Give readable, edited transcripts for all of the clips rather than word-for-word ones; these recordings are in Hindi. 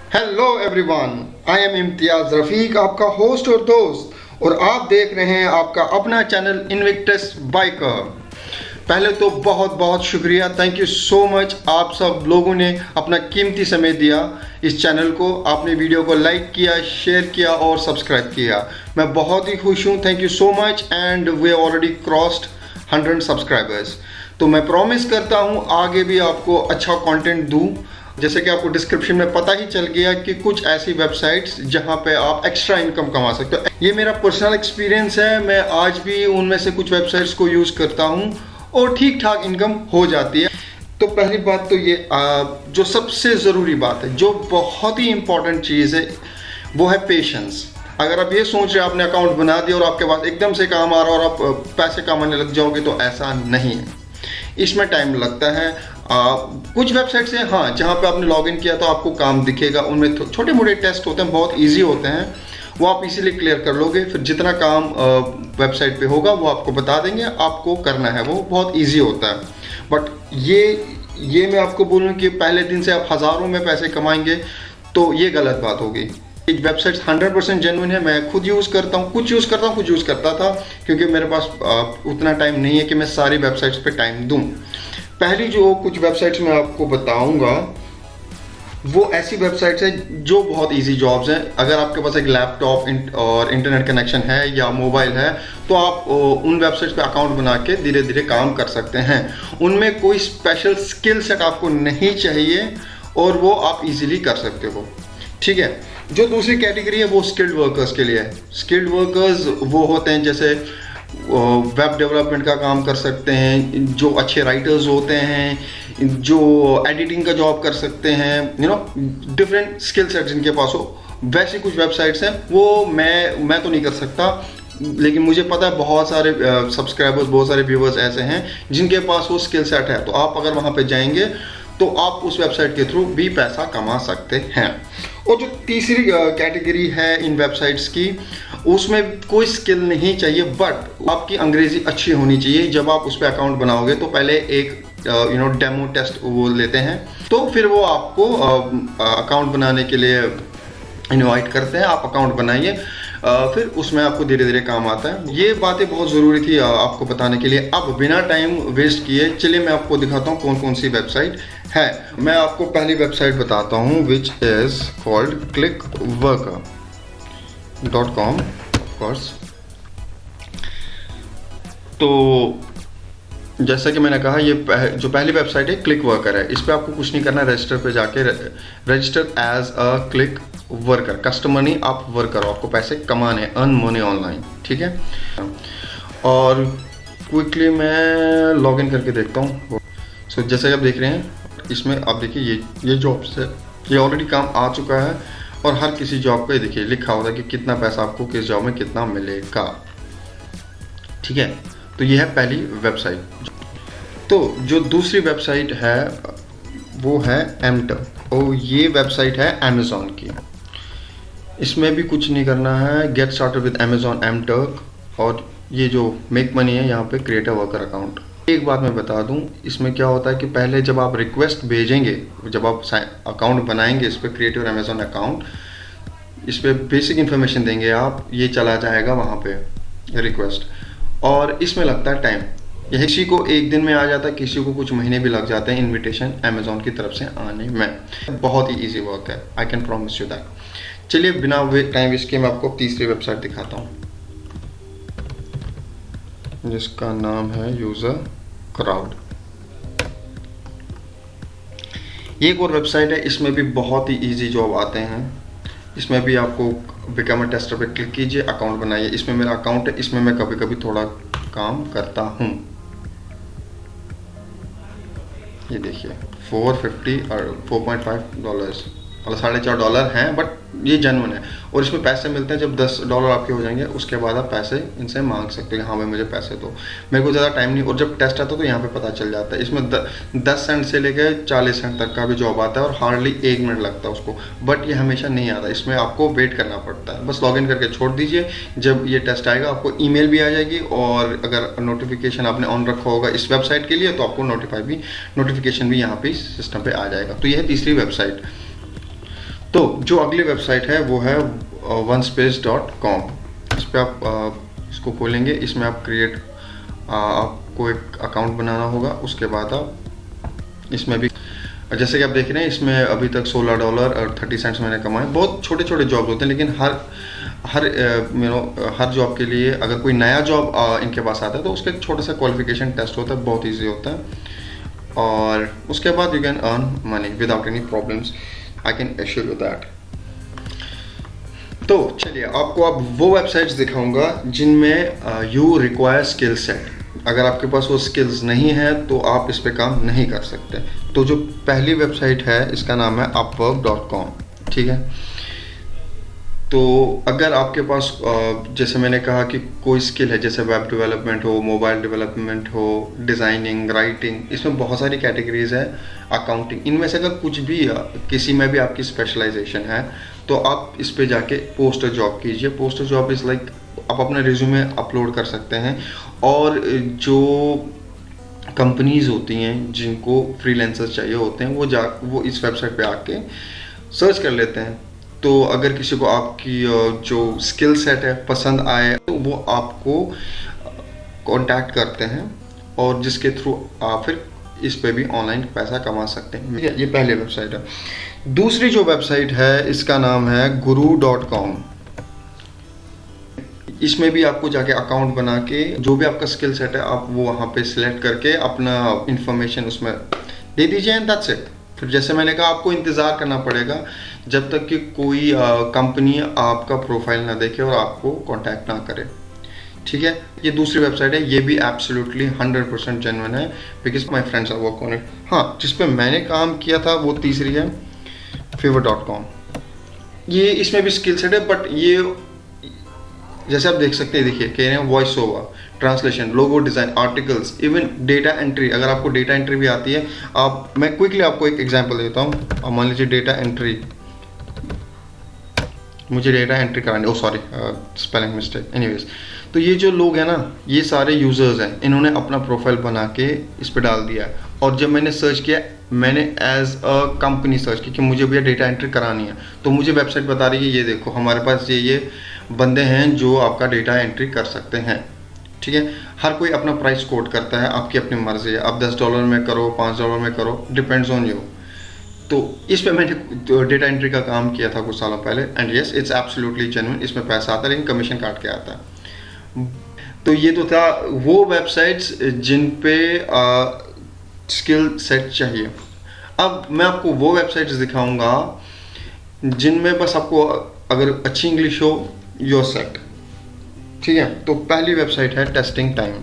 Hello everyone, I am Imtiaz Rafiq, आपका होस्ट और दोस्त, और आप देख रहे हैं आपका अपना चैनल इन्विक्टस बाइकर। पहले तो बहुत बहुत शुक्रिया, थैंक यू सो मच। आप सब लोगों ने अपना कीमती समय दिया इस चैनल को, आपने वीडियो को लाइक किया, शेयर किया और सब्सक्राइब किया। मैं बहुत ही खुश हूँ, thank you so much. And we already crossed 100 subscribers. तो मैं प्रॉमिस करता हूँ आगे भी आपको अच्छा कंटेंट दूँ। जैसे कि आपको डिस्क्रिप्शन में पता ही चल गया कि कुछ ऐसी वेबसाइट्स जहां पे आप एक्स्ट्रा इनकम कमा सकते हो। ये मेरा पर्सनल एक्सपीरियंस है, मैं आज भी उनमें से कुछ वेबसाइट्स को यूज़ करता हूं और ठीक ठाक इनकम हो जाती है। तो पहली बात तो ये जो सबसे ज़रूरी बात है, जो बहुत ही इंपॉर्टेंट चीज़ है, वो है पेशेंस। अगर आप ये सोच रहे हैं आपने अकाउंट बना दिया और आपके पास एकदम से काम आ रहा और आप पैसे कमाने लग जाओगे, तो ऐसा नहीं है। इसमें टाइम लगता है। कुछ वेबसाइट्स हैं हाँ जहाँ पे आपने लॉगिन किया तो आपको काम दिखेगा, उनमें छोटे मोटे टेस्ट होते हैं, बहुत इजी होते हैं, वो आप इजीली क्लियर कर लोगे। फिर जितना काम वेबसाइट पे होगा वो आपको बता देंगे, आपको करना है, वो बहुत इजी होता है। बट ये मैं आपको बोलूँ कि पहले दिन से आप हज़ारों में पैसे कमाएंगे तो ये गलत बात होगी। वेबसाइट्स 100% जेन्युइन है, मैं खुद यूज़ करता हूँ, कुछ यूज़ करता हूँ, कुछ यूज़ करता था, क्योंकि मेरे पास उतना टाइम नहीं है कि मैं सारी वेबसाइट्स पे टाइम दूँ। पहली जो कुछ वेबसाइट्स मैं आपको बताऊंगा वो ऐसी वेबसाइट्स है जो बहुत इजी जॉब्स हैं। अगर आपके पास एक लैपटॉप और इंटरनेट कनेक्शन है या मोबाइल है तो आप उन वेबसाइट्स पे अकाउंट बना के धीरे धीरे काम कर सकते हैं। उनमें कोई स्पेशल स्किल सेट आपको नहीं चाहिए और वो आप इजीली कर सकते हो, ठीक है। जो दूसरी कैटेगरी है वो स्किल्ड वर्कर्स के लिए है। स्किल्ड वर्कर्स वो होते हैं जैसे वेब डेवलपमेंट का काम कर सकते हैं, जो अच्छे राइटर्स होते हैं, जो एडिटिंग का जॉब कर सकते हैं, डिफरेंट स्किल सेट जिनके पास हो। वैसी कुछ वेबसाइट्स हैं, वो मैं तो नहीं कर सकता, लेकिन मुझे पता है बहुत सारे सब्सक्राइबर्स, बहुत सारे व्यूवर्स ऐसे हैं जिनके पास वो स्किल सेट है। तो आप अगर वहाँ पे जाएंगे तो आप उस वेबसाइट के थ्रू भी पैसा कमा सकते हैं। और जो तीसरी कैटेगरी है इन वेबसाइट्स की, उसमें कोई स्किल नहीं चाहिए, बट आपकी अंग्रेजी अच्छी होनी चाहिए। जब आप उस पर अकाउंट बनाओगे तो पहले एक डेमो टेस्ट वो लेते हैं, तो फिर वो आपको अकाउंट बनाने के लिए इनवाइट करते हैं। आप अकाउंट बनाइए, फिर उसमें आपको धीरे धीरे काम आता है। ये बातें बहुत ज़रूरी थी आपको बताने के लिए। अब बिना टाइम वेस्ट किए चलिए मैं आपको दिखाता हूँ कौन कौन सी वेबसाइट है। मैं आपको पहली वेबसाइट बताता हूँ, which is called clickworker.com course. तो जैसा कि मैंने कहा, ये जो पहली वेबसाइट है क्लिक वर्कर है। इस पर आपको कुछ नहीं करना है, रजिस्टर पे जाके register as a click worker. Customer नहीं, आप वर्कर हो, आपको पैसे कमाने, अर्न मनी ऑनलाइन, ठीक है। और क्विकली मैं लॉगिन करके देखता हूँ। सो जैसे कि आप देख रहे हैं, इसमें आप देखिए ये जॉब्स है, ये ऑलरेडी काम आ चुका है और हर किसी जॉब को ये देखिए लिखा होता है कि कितना पैसा आपको किस जॉब में कितना मिलेगा, ठीक है। तो ये है पहली वेबसाइट। तो जो दूसरी वेबसाइट है वो है एमटर्क, और ये वेबसाइट है अमेज़ॉन की। इसमें भी कुछ नहीं करना है, गेट स्टार्टेड विद अमेज़ॉन एमटर्क। और ये जो मेक मनी है, यहाँ पे क्रिएट अ वर्कर अकाउंट। एक बात मैं बता दूं, इसमें क्या होता है कि पहले जब आप रिक्वेस्ट भेजेंगे, जब आप अकाउंट बनाएंगे इस पर क्रिएट योर अमेज़ॉन अकाउंट, इस पर बेसिक इन्फॉर्मेशन देंगे आप, ये चला जाएगा वहाँ पे रिक्वेस्ट, और इसमें लगता है टाइम। यह किसी को एक दिन में आ जाता है, किसी को कुछ महीने भी लग जाते हैं इनविटेशन अमेज़ॉन की तरफ से आने में। बहुत ही ईजी वर्क है, I can promise you that. चलिए बिना टाइम वेस्ट किए मैं आपको तीसरी वेबसाइट दिखाता हूँ, जिसका नाम है यूज़र क्राउड। ये एक और वेबसाइट है, इसमें भी बहुत ही इजी जॉब आते हैं। इसमें भी आपको बिकम अ टेस्टर पे क्लिक कीजिए, अकाउंट बनाइए। इसमें मेरा अकाउंट है, इसमें मैं कभी कभी थोड़ा काम करता हूँ। ये देखिए 450 और $4.5 मतलब $4.5 हैं, बट ये जेन्युइन है। और इसमें पैसे मिलते हैं, जब $10 आपके हो जाएंगे उसके बाद आप पैसे इनसे मांग सकते हो, हाँ भाई मुझे पैसे दो। मेरे को ज़्यादा टाइम नहीं, और जब टेस्ट आता है तो यहाँ पे पता चल जाता है। इसमें 10 सेंट से लेकर 40 सेंट तक का भी जॉब आता है, और हार्डली 1 मिनट लगता है उसको। बट ये हमेशा नहीं आता, इसमें आपको वेट करना पड़ता है। बस लॉगिन करके छोड़ दीजिए, जब ये टेस्ट आएगा आपको ईमेल भी आ जाएगी, और अगर नोटिफिकेशन आपने ऑन रखा होगा इस वेबसाइट के लिए तो आपको नोटिफिकेशन भी यहाँ पे सिस्टम पे आ जाएगा। तो यह है तीसरी वेबसाइट। तो जो अगली वेबसाइट है वो है onespace.com। इस पर आप इसको खोलेंगे। इसमें आप आपको एक अकाउंट बनाना होगा। उसके बाद आप इसमें भी, जैसे कि आप देख रहे हैं, इसमें अभी तक $16 और 30 सेंट्स मैंने कमाए। बहुत छोटे छोटे जॉब होते हैं, लेकिन हर जॉब के लिए अगर कोई नया जॉब इनके पास आता है तो उसका एक छोटा सा क्वालिफिकेशन टेस्ट होता है, बहुत ईजी होता है, और उसके बाद you can earn money without any problems, I can assure you that. तो चलिए आपको अब वो वेबसाइट्स दिखाऊंगा जिनमें यू रिक्वायर स्किल सेट। अगर आपके पास वो स्किल्स नहीं है तो आप इस पे काम नहीं कर सकते। तो जो पहली वेबसाइट है इसका नाम है upwork.com, ठीक है। तो अगर आपके पास जैसे मैंने कहा कि कोई स्किल है, जैसे वेब डेवलपमेंट हो, मोबाइल डेवलपमेंट हो, डिज़ाइनिंग, राइटिंग, इसमें बहुत सारी कैटेगरीज है, अकाउंटिंग, इनमें से अगर कुछ भी किसी में भी आपकी स्पेशलाइजेशन है तो आप इस पे जाके पोस्टर जॉब कीजिए। पोस्टर जॉब इज़ लाइक आप अपना रिज्यूमे अपलोड कर सकते हैं, और जो कंपनीज होती हैं जिनको फ्रीलांसर्स चाहिए होते हैं वो इस वेबसाइट पे आके सर्च कर लेते हैं। तो अगर किसी को आपकी जो स्किल सेट है पसंद आए तो वो आपको कांटेक्ट करते हैं, और जिसके थ्रू आप फिर इस पे भी ऑनलाइन पैसा कमा सकते हैं। ये पहली वेबसाइट है। दूसरी जो वेबसाइट है इसका नाम है guru.com। इसमें भी आपको जाके अकाउंट बना के जो भी आपका स्किल सेट है आप वो वहाँ पे सिलेक्ट करके अपना इंफॉर्मेशन उसमें दे दीजिए, एंड दैट्स इट। फिर जैसे मैंने कहा आपको इंतज़ार करना पड़ेगा जब तक कि कोई कंपनी आपका प्रोफाइल ना देखे और आपको कांटेक्ट ना करे, ठीक है। ये दूसरी वेबसाइट है, ये भी एब्सोल्युटली 100% जेन्युइन है, because my friends are work on it. हाँ, जिस पे मैंने काम किया था वो तीसरी है fiverr.com। ये इसमें भी स्किल सेट है, बट ये जैसे आप देख सकते हैं, देखिए कह रहे हैं voice over, translation, logo design, articles, even data entry. अगर आपको डेटा एंट्री भी आती है, मैं क्विकली आपको एक एग्जांपल देता हूँ। मान लीजिए डेटा एंट्री, मुझे डेटा एंट्री करानी, सॉरी स्पेलिंग मिस्टेक, एनीवेज। तो ये जो लोग हैं ना, ये सारे यूज़र्स हैं, इन्होंने अपना प्रोफाइल बना के इस पर डाल दिया है, और जब मैंने सर्च किया, मैंने एज अ कंपनी सर्च की कि मुझे भैया डेटा एंट्री करानी है, तो मुझे वेबसाइट बता रही है ये देखो हमारे पास ये बंदे हैं जो आपका डेटा एंट्री कर सकते हैं, ठीक है। हर कोई अपना प्राइस कोट करता है, आपकी अपनी मर्जी है, आप $10 में करो, $5 में करो, डिपेंड्स ऑन यू। तो इस पे मैंने डेटा एंट्री का काम किया था कुछ सालों पहले, and yes it's absolutely genuine. इसमें पैसा आता है लेकिन कमीशन काट के आता है। तो ये तो था वो वेबसाइट्स जिन पे स्किल सेट चाहिए। अब मैं आपको वो वेबसाइट्स दिखाऊंगा जिनमें बस आपको अगर अच्छी इंग्लिश हो योर सेट, ठीक है। तो पहली वेबसाइट है टेस्टिंग टाइम।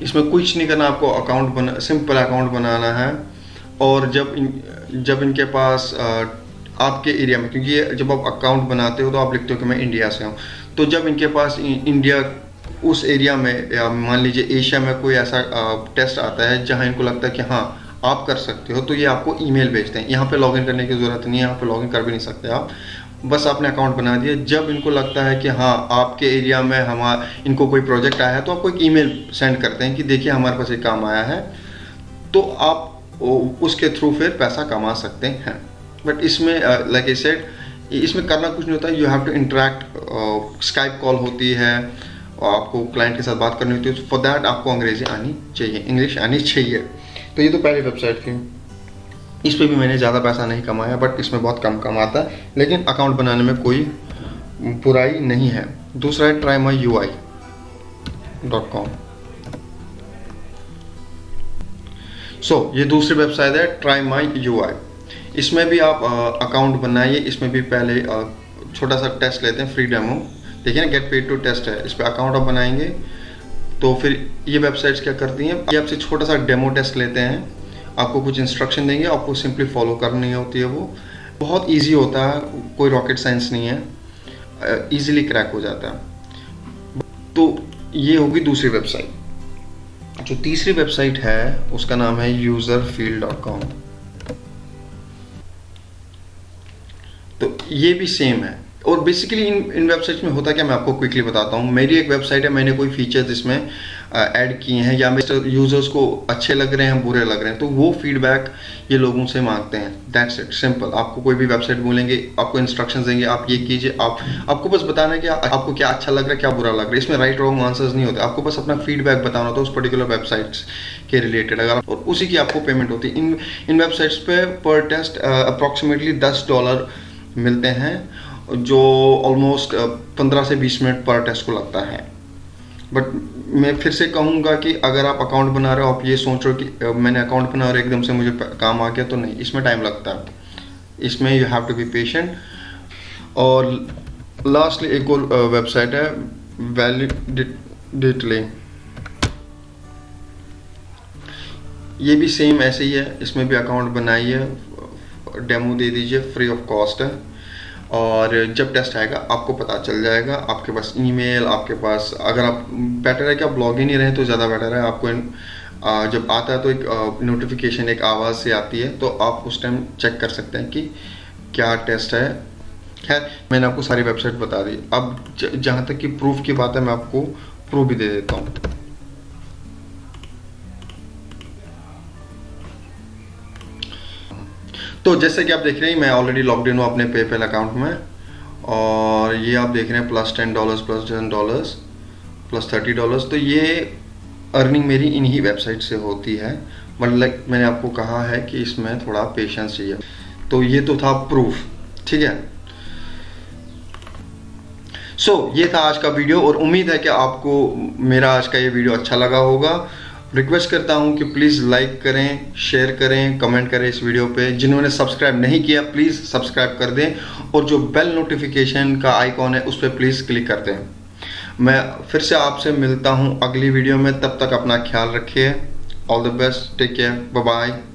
इसमें कुछ नहीं करना, आपको सिंपल अकाउंट बनाना है, और जब इनके पास आपके एरिया में, क्योंकि जब आप अकाउंट बनाते हो तो आप लिखते हो कि मैं इंडिया से हूँ, तो जब इनके पास इंडिया उस एरिया में, या मान लीजिए एशिया में कोई ऐसा टेस्ट आता है जहाँ इनको लगता है कि हाँ आप कर सकते हो, तो ये आपको ईमेल भेजते हैं। यहाँ पे लॉगिन करने की ज़रूरत नहीं है, यहाँ पे लॉगिन कर भी नहीं सकते आप, बस आपने अकाउंट बना दिया। जब इनको लगता है कि हाँ आपके एरिया में इनको कोई प्रोजेक्ट आया है, तो आपको एक ईमेल सेंड करते हैं कि देखिए हमारे पास एक काम आया है, तो आप उसके थ्रू फिर पैसा कमा सकते हैं। बट इसमें लाइक आई सेड, इसमें करना कुछ नहीं होता, you have to interact, Skype call होती है, और आपको क्लाइंट के साथ बात करनी होती है। फॉर दैट आपको अंग्रेजी आनी चाहिए, इंग्लिश आनी चाहिए। तो ये तो पहली वेबसाइट थी। इस पर भी मैंने ज़्यादा पैसा नहीं कमाया, बट इसमें बहुत कम कमाता है, लेकिन अकाउंट बनाने में कोई बुराई नहीं है। दूसरा है trymyui.com। ये दूसरी वेबसाइट है trymyui। इसमें भी आप अकाउंट बनाइए। इसमें भी पहले छोटा सा टेस्ट लेते हैं, फ्री डेमो। देखिए ना, गेट पेड टू टेस्ट है, इस पर अकाउंट आप बनाएंगे तो फिर ये वेबसाइट्स क्या करती हैं, ये आपसे छोटा सा डेमो टेस्ट लेते हैं, आपको कुछ इंस्ट्रक्शन देंगे, आपको सिंपली फॉलो करनी होती है। वो बहुत इजी होता है, कोई रॉकेट साइंस नहीं है, इजीली क्रैक हो जाता है। तो ये होगी दूसरी वेबसाइट। जो तीसरी वेबसाइट है उसका नाम है userfield.com। तो ये भी सेम है, और बेसिकली इन वेबसाइट्स में होता क्या, मैं आपको क्विकली बताता हूँ। मेरी एक वेबसाइट है, मैंने कोई फीचर्स इसमें ऐड किए हैं या मेरे यूज़र्स को अच्छे लग रहे हैं, बुरे लग रहे हैं, तो वो फीडबैक ये लोगों से मांगते हैं। That's it, simple. आपको कोई भी वेबसाइट बोलेंगे, आपको इंस्ट्रक्शंस देंगे, आप ये कीजिए, आपको बस बताना है कि आपको क्या अच्छा लग रहा है, क्या बुरा लग रहा है। इसमें राइट रॉन्ग आंसर्स नहीं होते, आपको बस अपना फीडबैक बताना होता है उस पर्टिकुलर वेबसाइट्स के रिलेटेड, और उसी की आपको पेमेंट होती है। इन वेबसाइट्स पे पर टेस्ट अप्रॉक्सीमेटली $10 मिलते हैं, जो ऑलमोस्ट 15 से 20 मिनट पर टेस्ट को लगता है। बट मैं फिर से कहूँगा कि अगर आप अकाउंट बना रहे हो, आप ये सोच रहे हो कि मैंने अकाउंट बना और एकदम से मुझे काम आ गया, तो नहीं, इसमें टाइम लगता है। इसमें you have to be patient. और लास्टली एक और वेबसाइट है वैलिडेटली, ये भी सेम ऐसे ही है, इसमें भी अकाउंट बनाइए, डेमो दे दीजिए, फ्री ऑफ कॉस्ट है। और जब टेस्ट आएगा आपको पता चल जाएगा, आपके पास ईमेल, आपके पास, अगर आप बेटर है कि आप लॉग इन ही रहें तो ज़्यादा बेटर है। आपको जब आता है तो एक नोटिफिकेशन, एक आवाज़ से आती है, तो आप उस टाइम चेक कर सकते हैं कि क्या टेस्ट है। खैर, मैंने आपको सारी वेबसाइट बता दी। अब जहाँ तक कि प्रूफ की बात है, मैं आपको प्रूफ भी दे देता हूँ। तो जैसे कि आप देख रहे हैं, मैं ऑलरेडी लॉग्ड इन हूँ अपने पेपैल अकाउंट में, और ये आप देख रहे हैं +$10 +$10 +$30। तो ये अर्निंग मेरी इन्हीं वेबसाइट से होती है। मतलब मैंने आपको कहा है कि इसमें थोड़ा पेशेंस चाहिए। तो ये तो था प्रूफ, ठीक है। ये था आज का वीडियो, और उम्मीद है कि आपको मेरा आज का ये वीडियो अच्छा लगा होगा। रिक्वेस्ट करता हूं कि प्लीज़ लाइक करें, शेयर करें, कमेंट करें इस वीडियो पे। जिन्होंने सब्सक्राइब नहीं किया, प्लीज़ सब्सक्राइब कर दें, और जो बेल नोटिफिकेशन का आइकॉन है उस पर प्लीज़ क्लिक कर दें। मैं फिर से आपसे मिलता हूं अगली वीडियो में, तब तक अपना ख्याल रखिए। All the best, take care, bye bye.